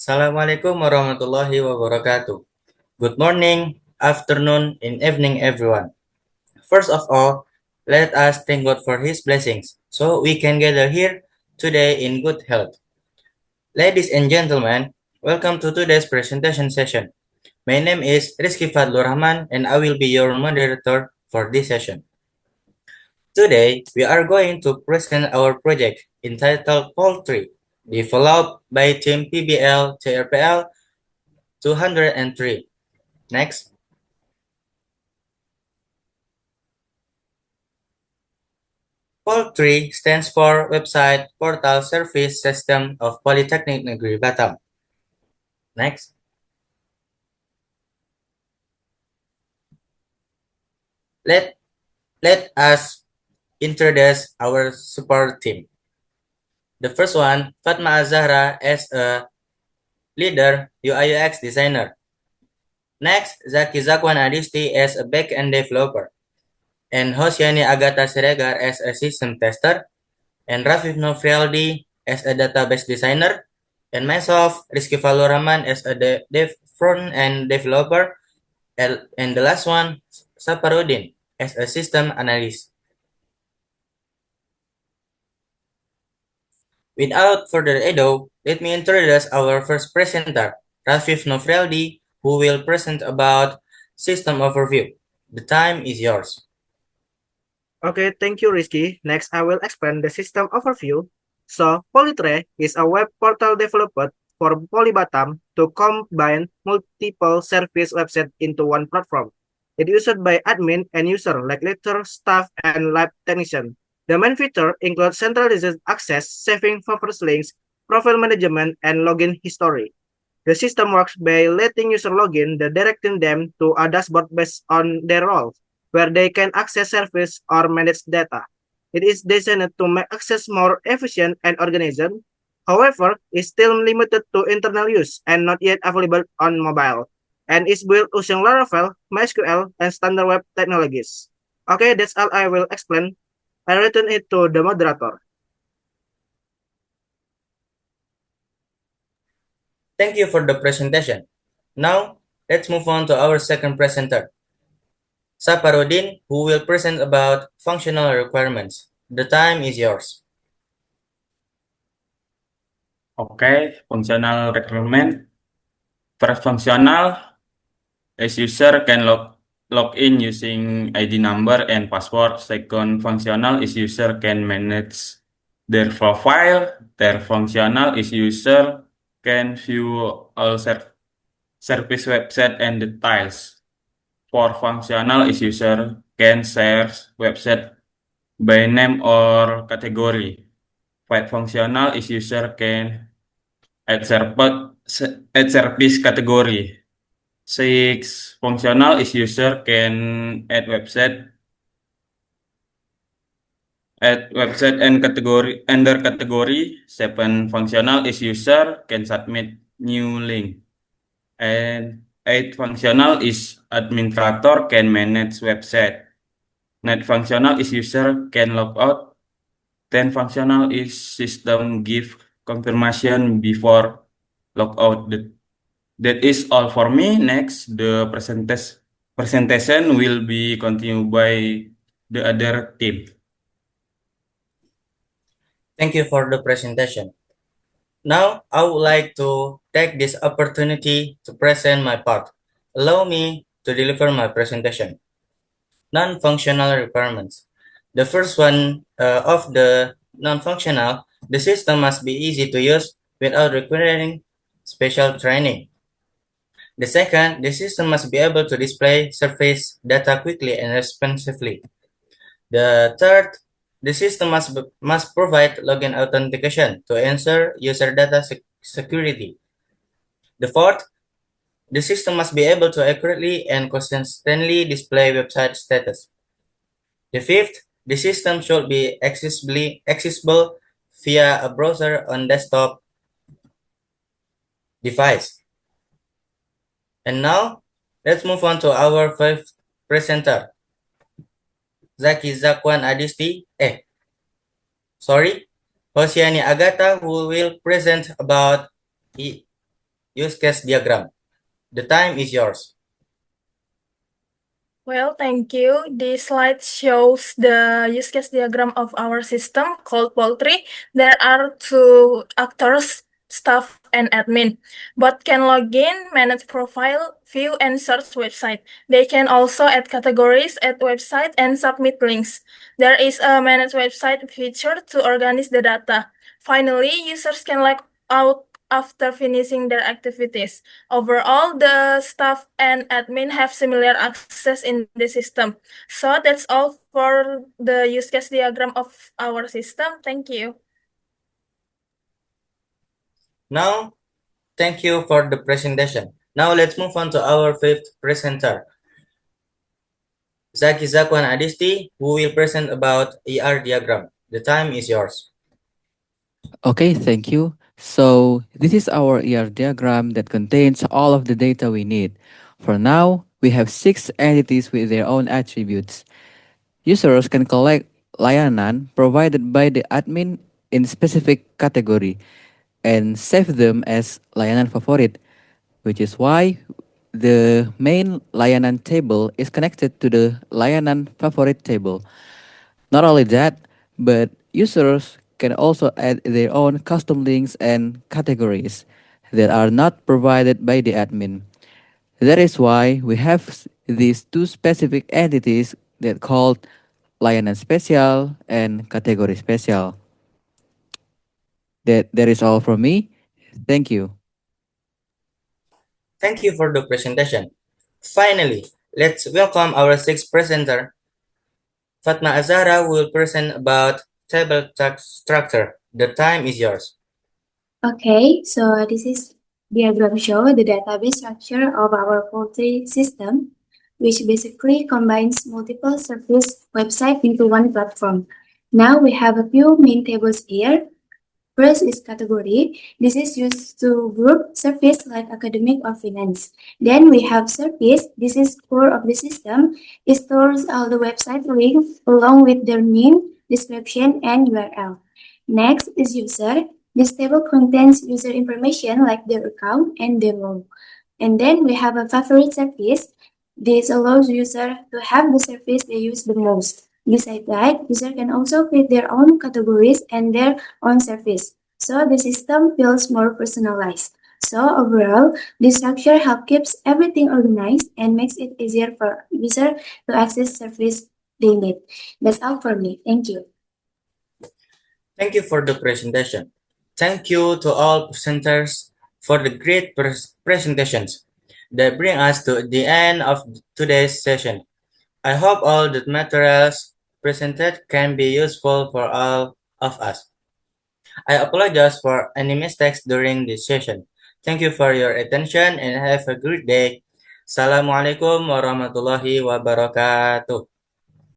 Assalamualaikum warahmatullahi wabarakatuh. Good morning, afternoon, and evening, everyone. First of all, let us thank God for His blessings so we can gather here today in good health. Ladies and gentlemen, welcome to today's presentation session. My name is Rizky Fadlur Rahman and I will be your moderator for this session. Today, we are going to present our project entitled Poultry, developed by Team PBL TRPL 203. Next. Poultry stands for Website Portal Service System of Polytechnic Negeri Batam. Next. Let, let us introduce our support team. The first one, Fatma Azahra as a leader UI/UX designer. Next, Zaki Zakwan Adisti as a back-end developer. And Hosiani Agata Siregar as a system tester. And Rafif Nofrialdi as a database designer. And myself, Rizky Faluraman as a front-end developer. And the last one, Saparudin as a system analyst. Without further ado, let me introduce our first presenter, Rafif Nofrialdi, who will present about system overview. The time is yours. Okay, thank you, Rizky. Next, I will explain the system overview. So, Polytre is a web portal developed for Polybatam to combine multiple service websites into one platform. It is used by admin and user like letter, staff, and lab technician. The main feature includes centralized access, saving favorites links, profile management, and login history. The system works by letting user login, directing them to a dashboard based on their role, where they can access service or manage data. It is designed to make access more efficient and organized. However, it's still limited to internal use and not yet available on mobile, and is built using Laravel, MySQL, and standard web technologies. Okay, that's all I will explain. I return it to the moderator. Thank you for the presentation. Now, let's move on to our second presenter, Saparudin, who will present about functional requirements. The time is yours. Okay, functional requirement. First functional, as user can log in using ID number and password. Second functional is user can manage their profile. Third functional is user can view all service website and details. Fourth functional is user can share website by name or category. Fifth functional is user can add service category. Six functional is user can add website and category under category. Seven functional is user can submit new link. And eight functional is administrator can manage website. Nine functional is user can log out. 10 functional is system give confirmation before logout. That is all for me. Next, the presentation will be continued by the other team. Thank you for the presentation. Now, I would like to take this opportunity to present my part. Allow me to deliver my presentation. Non-functional requirements. The first one of the non-functional, the system must be easy to use without requiring special training. The second, the system must be able to display surface data quickly and responsively. The third, the system must provide login authentication to ensure user data security. The fourth, the system must be able to accurately and consistently display website status. The fifth, the system should be accessible via a browser on desktop device. And now, let's move on to our fifth presenter, Zaki Zakwan Adisti. Hosiani Agata, who will present about use case diagram. The time is yours. Well, thank you. This slide shows the use case diagram of our system called Poultry. There are two actors, staff and admin. Both can log in, manage profile, view, and search website. They can also add categories, add website, and submit links. There is a manage website feature to organize the data. Finally, users can log out after finishing their activities. Overall, the staff and admin have similar access in the system. So that's all for the use case diagram of our system. Thank you. Now, thank you for the presentation. Now let's move on to our fifth presenter, Zaki Zakwan Adisti, who will present about ER diagram. The time is yours. Okay, thank you. So this is our ER diagram that contains all of the data we need. For now, we have 6 entities with their own attributes. Users can collect layanan provided by the admin in specific category and save them as layanan favorit, which is why the main layanan table is connected to the layanan favorit table. Not only that, but users can also add their own custom links and categories that are not provided by the admin. That is why we have these two specific entities that called layanan spesial and category spesial. That is all from me. Thank you. Thank you for the presentation. Finally, let's welcome our sixth presenter, Fatma Azara, who will present about table structure. The time is yours. Okay, so this is diagram show the database structure of our poultry system, which basically combines multiple service websites into one platform. Now we have a few main tables here. First is category. This is used to group service like academic or finance. Then we have service. This is core of the system. It stores all the website links along with their name, description, and URL. Next is user. This table contains user information like their account and their role. And then we have a favorite service. This allows user to have the service they use the most. Besides that, user can also create their own categories and their own service. So the system feels more personalized. So overall, this structure helps keeps everything organized and makes it easier for user to access service they need. That's all for me. Thank you. Thank you for the presentation. Thank you to all presenters for the great presentations that bring us to the end of today's session. I hope all the materials presented can be useful for all of us. I apologize for any mistakes during this session. Thank you for your attention and have a great day. Assalamualaikum warahmatullahi wabarakatuh.